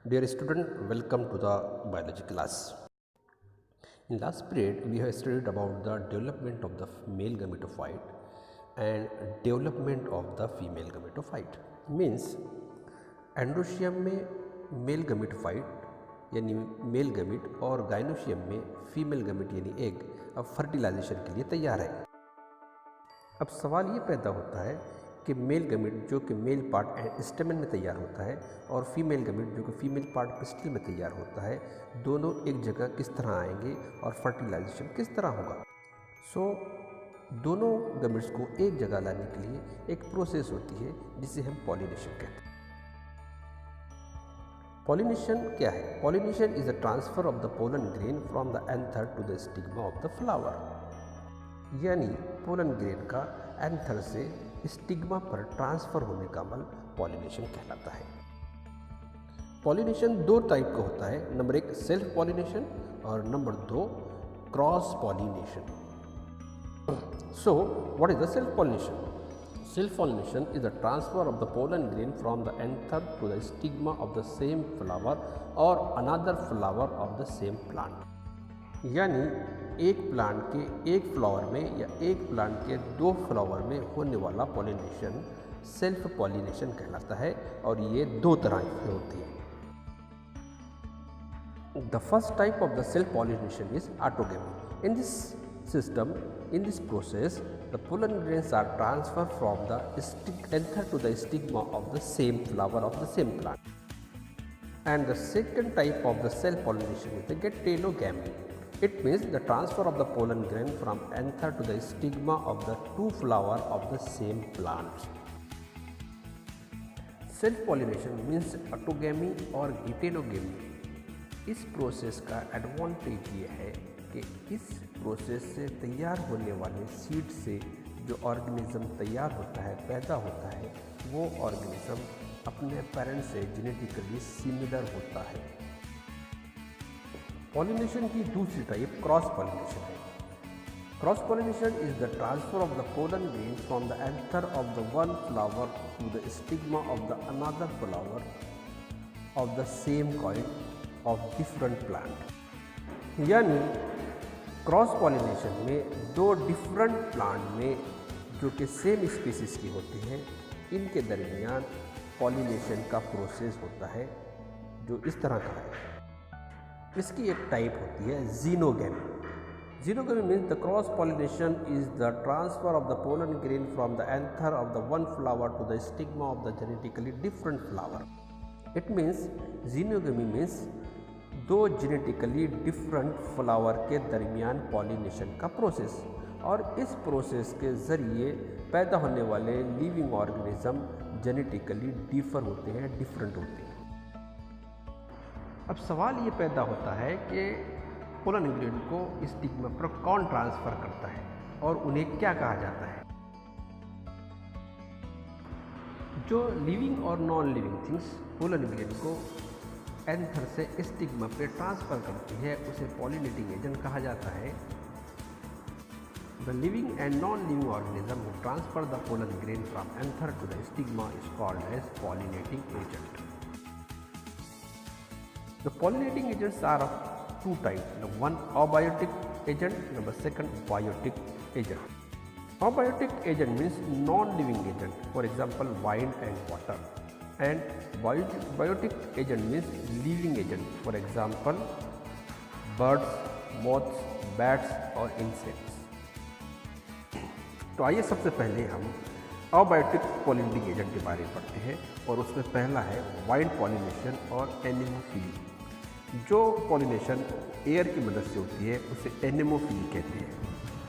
Dear student, welcome to the biology class. In last period, we have studied about the development of the male gametophyte and development of the female gametophyte. Means androecium में mail गमेटोफाइट यानी male gamete और gynoecium में female गमेट यानी egg अब fertilisation के लिए तैयार है। अब सवाल ये पैदा होता है कि मेल गमेट जो कि मेल पार्ट स्टेमन में तैयार होता है और फीमेल गमेट जो कि फीमेल पार्ट पिस्टिल में तैयार होता है, दोनों एक जगह किस तरह आएंगे और फर्टिलाइजेशन किस तरह होगा। दोनों गमेट्स को एक जगह लाने के लिए एक प्रोसेस होती है जिसे हम पॉलिनेशन कहते हैं। पॉलिनेशन क्या है? Pollination is the transfer of the pollen grain from the anther to the stigma of the flower, यानी पोलन ग्रेन का एंथर से स्टिग्मा पर ट्रांसफर होने का अमल पॉलिनेशन कहलाता है। पॉलिनेशन दो टाइप का होता है, नंबर एक सेल्फ पॉलिनेशन और नंबर दो cross pollination. So what is the self pollination? Self pollination is the transfer of the pollen grain from the anther to the stigma of the same flower or another flower of the same plant, यानी एक plant के एक flower में या एक plant के दो flower में होने वाला पॉलिनेशन सेल्फ पॉलिनेशन कहलाता है और ये दो तरह की होती है। The first type of the self pollination is autogamy. In this system, in this process, the pollen grains are transferred from the anther to the stigma of the same flower of the same plant. And the second type of the self pollination is the heterogamy. It means the transfer of the pollen grain from anther to the stigma of the two flower of the same plant. Self pollination means autogamy और heterogamy। इस process का advantage ये है कि इस process से तैयार होने वाले सीड से जो ऑर्गेनिज्म तैयार होता है, पैदा होता है, वो ऑर्गेनिज्म अपने पेरेंट्स से जेनेटिकली सिमिलर होता है। पॉलिनेशन की दूसरी टाइप क्रॉस पॉलिनेशन है। Cross pollination is the transfer of the pollen grain from the anther of the one flower to the stigma of the another flower of the same kind of different plant, यानी cross pollination में दो different plant में जो कि same species की होती हैं, इनके दरमियान पॉलिनेशन का प्रोसेस होता है जो इस तरह का है। इसकी एक टाइप होती है xenogamy. Xenogamy means the cross pollination is the transfer of the pollen grain from the anther of the one flower to the stigma of the genetically different flower. It means xenogamy means दो genetically different flower के दरमियान pollination का process, और इस process के ज़रिए पैदा होने वाले लिविंग ऑर्गेनिज्म जेनेटिकली डिफर होते हैं, डिफरेंट होते हैं। अब सवाल ये पैदा होता है कि पोलन ग्रेन को स्टिग्मा पर कौन ट्रांसफ़र करता है और उन्हें क्या कहा जाता है। जो लिविंग और non living things pollen grain को एंथर से स्टिग्मा पे ट्रांसफ़र करती है उसे पॉलिनेटिंग एजेंट कहा जाता है। The living and non living organism who transfer the pollen grain from anther to the stigma is called as pollinating agent. The pollinating agents are of two type, number one abiotic agent, number second biotic agent. Abiotic agent means non living agent, for example wind and water, and biotic agent means living agent, for example birds, moths, bats और insects। तो आइए सबसे पहले हम abiotic pollinating agent के बारे में पढ़ते हैं और उसमें पहला है वाइन पॉलिनेशन और एनेमोफिली। जो पॉलिनेशन एयर की मदद से होती है उसे एनेमोफिली कहते हैं,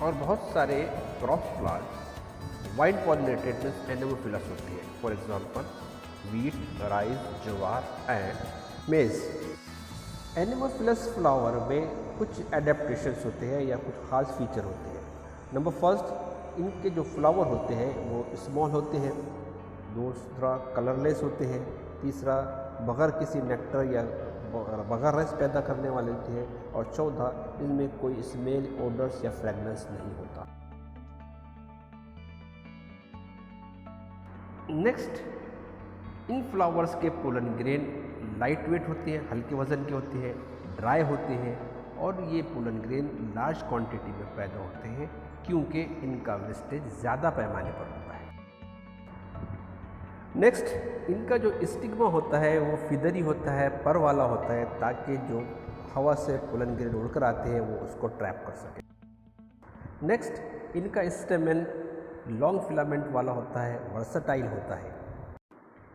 और बहुत सारे crop plant wind pollinated means anemophilous होती है, for example wheat, rice, jowar and maize. Anemophilous flower में कुछ एडेप्टेशंस होते हैं या कुछ खास फीचर होते हैं। नंबर फर्स्ट, इनके जो फ्लावर होते हैं वो स्मॉल होते हैं, दूसरा कलरलेस होते हैं, तीसरा बगैर किसी नेक्टर या बगैर रस पैदा करने वाले होते हैं, और चौथा इनमें कोई स्मेल, ओडर्स या फ्रेगनेंस नहीं होता। नेक्स्ट, इन फ्लावर्स के पोलन ग्रेन लाइट वेट होते हैं, हल्के वज़न के होते हैं, ड्राई होते हैं और ये पोलन ग्रेन लार्ज क्वांटिटी में पैदा होते हैं क्योंकि इनका वेस्टेज ज़्यादा पैमाने पर होता है। नेक्स्ट, इनका जो स्टिग्मा होता है वो फिदरी होता है, पर वाला होता है, ताकि जो हवा से पोलन ग्रेन उड़कर आते हैं वो उसको ट्रैप कर सके। नेक्स्ट, इनका स्टेमन लॉन्ग फिलामेंट वाला होता है, वर्सटाइल होता है।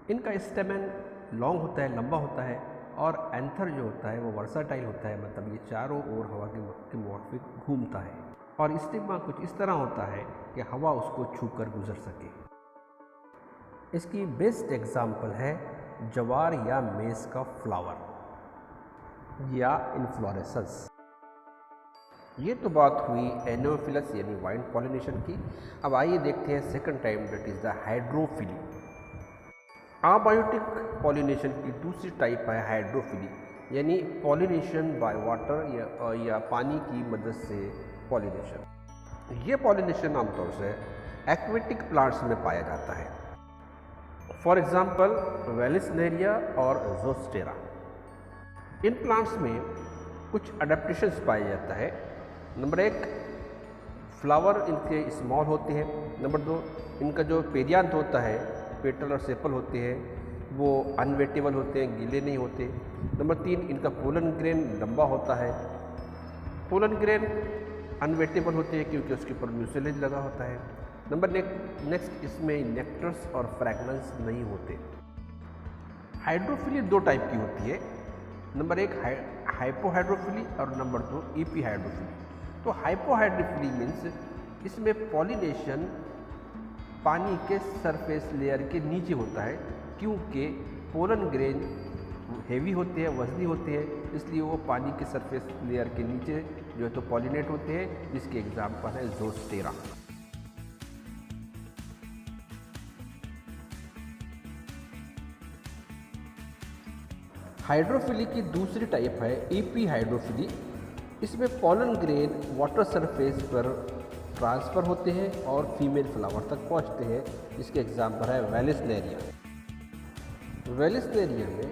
इनका स्टेमन लॉन्ग होता है, लंबा होता है और एंथर जो होता है वो वर्सटाइल होता है, मतलब ये चारों ओर हवा के मुआफिक घूमता है। और स्टिग्मा कुछ इस तरह होता है कि हवा उसको छूकर गुजर सके। इसकी बेस्ट एग्जाम्पल है जवार या मेज का फ्लावर या इन्फ्लोरेसेंस। ये तो बात हुई एनोफिलस यानी वाइंड पॉलिनेशन की। अब आइए देखते हैं second type, that is the hydrophily. Abiotic pollination की दूसरी टाइप है हाइड्रोफिली, यानी पॉलिनेशन बाय वाटर या पानी की मदद से पॉलिनेशन। ये पॉलिनेशन आमतौर से एक्वेटिक प्लांट्स में पाया जाता है, फॉर एग्जांपल वेलिस्नेरिया और ज़ोस्टेरा। इन प्लांट्स में कुछ अडेप्टेशंस पाया जाता है। नंबर 1, फ्लावर इनके स्मॉल होते हैं। नंबर 2, इनका जो पेरियांत होता है, पेटल और सेपल होते हैं, वो अनवेटेबल होते हैं, गीले नहीं होते। नंबर 3, इनका पोलन ग्रेन लंबा होता है। पोलन ग्रेन अनवेटेबल होते हैं क्योंकि उसके ऊपर म्यूसिलेज लगा होता है। नंबर नेक्स्ट, इसमें नेक्टर्स और फ्रैग्रेंस नहीं होते। हाइड्रोफिली 2 टाइप की होती है। नंबर 1 हाइपोहाइड्रोफिली और नंबर 2 ईपीहाइड्रोफिली। तो हाइपोहाइड्रोफिली मीन्स इसमें पॉलिनेशन पानी के सरफेस लेयर के नीचे होता है, क्योंकि पोलन ग्रेन हेवी होते हैं, वजनी होते हैं, इसलिए वो पानी के सरफेस लेयर के नीचे जो है तो पॉलिनेट होते हैं, जिसके एग्जाम्पल है ज़ोस्टेरा। हाइड्रोफिली की दूसरी टाइप है ईपीहाइड्रोफिली। इसमें पोलन ग्रेन वाटर सरफेस पर ट्रांसफ़र होते हैं और फीमेल फ्लावर तक पहुंचते हैं। इसके एग्जाम्पल है वेलिस्नेरिया। वेलिस्नेरिया में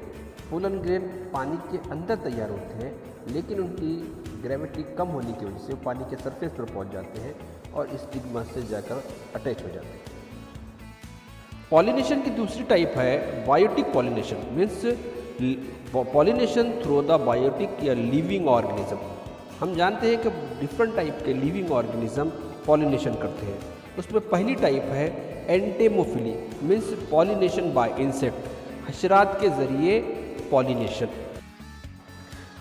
पोलन ग्रेन पानी के अंदर तैयार होते हैं, लेकिन उनकी ग्रेविटी कम होने की वजह से वो पानी के सरफेस पर पहुंच जाते हैं और स्टिग्मा से जाकर अटैच हो जाते हैं। पॉलिनेशन की दूसरी टाइप है biotic pollination, means pollination through the biotic या लिविंग ऑर्गेनिज्म। हम जानते हैं कि डिफरेंट टाइप के लिविंग ऑर्गेनिज्म पॉलिनेशन करते हैं। उसमें पहली टाइप है entomophily, means pollination by insect, हशरात के ज़रिए पॉलिनेशन।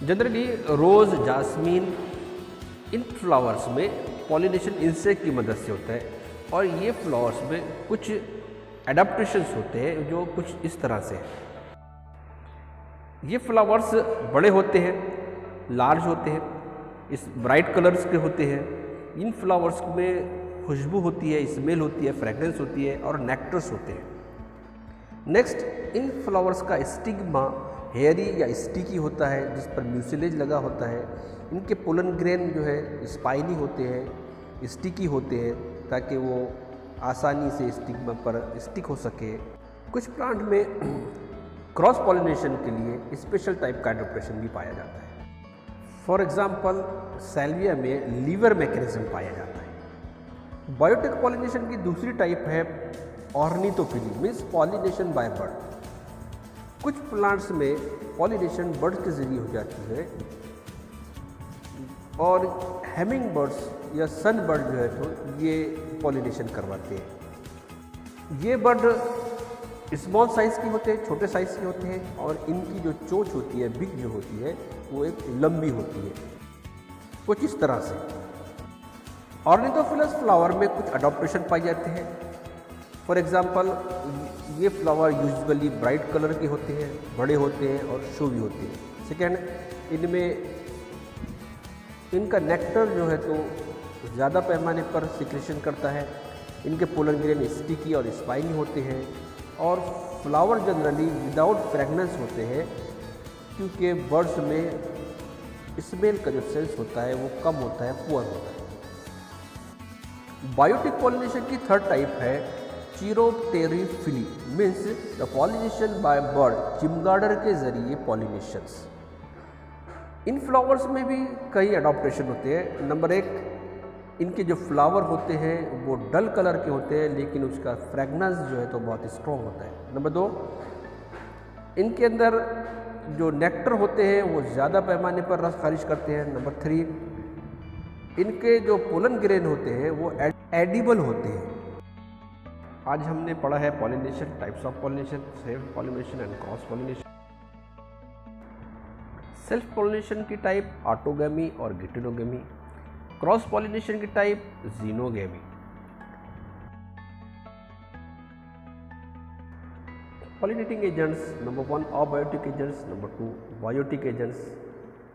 जनरली रोज़, जास्मीन, इन फ्लावर्स में पॉलिनेशन इंसेक्ट की मदद से होता है और ये फ्लावर्स में कुछ एडाप्टेशंस होते हैं जो कुछ इस तरह से हैं। ये फ्लावर्स बड़े होते हैं, लार्ज होते हैं, इस ब्राइट कलर्स के होते हैं। इन फ्लावर्स में खुशबू होती है, स्मेल होती है, फ्रेगरेंस होती है और नेक्टर्स होते हैं। नेक्स्ट, इन फ्लावर्स का स्टिग्मा हेयरी या स्टिकी होता है, जिस पर म्यूसिलेज लगा होता है। इनके पोलन ग्रेन जो है स्पाइनी होते हैं, स्टिकी होते हैं, ताकि वो आसानी से स्टिग्मा पर स्टिक हो सके। कुछ प्लांट में क्रॉस पॉलिनेशन के लिए स्पेशल टाइप का एडाप्टेशन भी पाया जाता है। फॉर एग्जाम्पल सैल्विया में लीवर मैकेनिज्म पाया जाता है। बायोटिक पॉलिनेशन की दूसरी टाइप है ornithophily, means pollination by bird. कुछ प्लांट्स में पॉलिनेशन बर्ड्स के जरिए हो जाती है और हैमिंग बर्ड्स या सन बर्ड जो है तो ये पॉलिनेशन करवाते हैं। ये बर्ड स्मॉल साइज़ के होते हैं, छोटे साइज़ के होते हैं और इनकी जो चोंच होती है, बिग जो होती है, वो एक लंबी होती है, कुछ इस तरह से। ऑर्निथोफिलस फ्लावर में कुछ अडॉप्टेशन पाए जाते हैं। फॉर एग्जांपल ये फ्लावर यूजुअली ब्राइट कलर के होते हैं, बड़े होते हैं और शोवी होते हैं। सेकेंड, इनमें इनका नेक्टर जो है तो ज़्यादा पैमाने पर सिक्रेशन करता है। इनके पोलन ग्रेन स्टिकी और स्पाइनी होते हैं और फ्लावर जनरली विदाउट फ्रेगनेंस होते हैं, क्योंकि बर्ड्स में स्मेल का जो सेंस होता है वो कम होता है, पुअर होता है। बायोटिक पॉलिनेशन की थर्ड टाइप है chiropterophily means the pollination by bird, चिमगाडर के जरिए पॉलिनेशंस। इन फ्लावर्स में भी कई अडॉप्टेशन होते हैं। नंबर 1, इनके जो फ्लावर होते हैं वो डल कलर के होते हैं, लेकिन उसका फ्रेगनेंस जो है तो बहुत स्ट्रॉन्ग होता है। नंबर 2, इनके अंदर जो नेक्टर होते हैं वो ज़्यादा पैमाने पर रस खारिज करते हैं। नंबर 3, इनके जो पोलन ग्रेन होते हैं वो एडिबल होते हैं। आज हमने पढ़ा है pollination, types of pollination, self pollination and cross pollination. Self pollination की टाइप ऑटोगैमी और गिटिनोगैमी, क्रॉस पॉलिनेशन की type xenogamy. Pollinating agents, number 1 abiotic agents, number 2 biotic agents.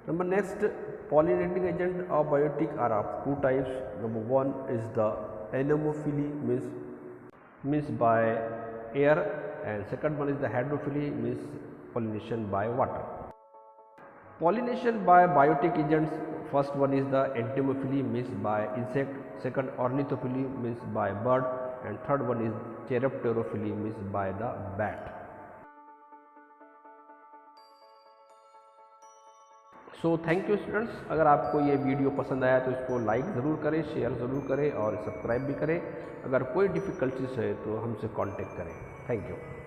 Number next, pollinating agent of biotic are of two types. Number 1 is the anemophily, means by air, and second one is the hydrophily, means pollination by water. Pollination by biotic agents, first one is the entomophily, means by insect, second ornithophily, means by bird, and third one is chiropterophily, means by the bat. So thank you students. अगर आपको ये video पसंद आया तो इसको like ज़रूर करें, share ज़रूर करें और सब्सक्राइब भी करें। अगर कोई डिफ़िकल्टीज है तो हमसे कांटेक्ट करें। Thank you.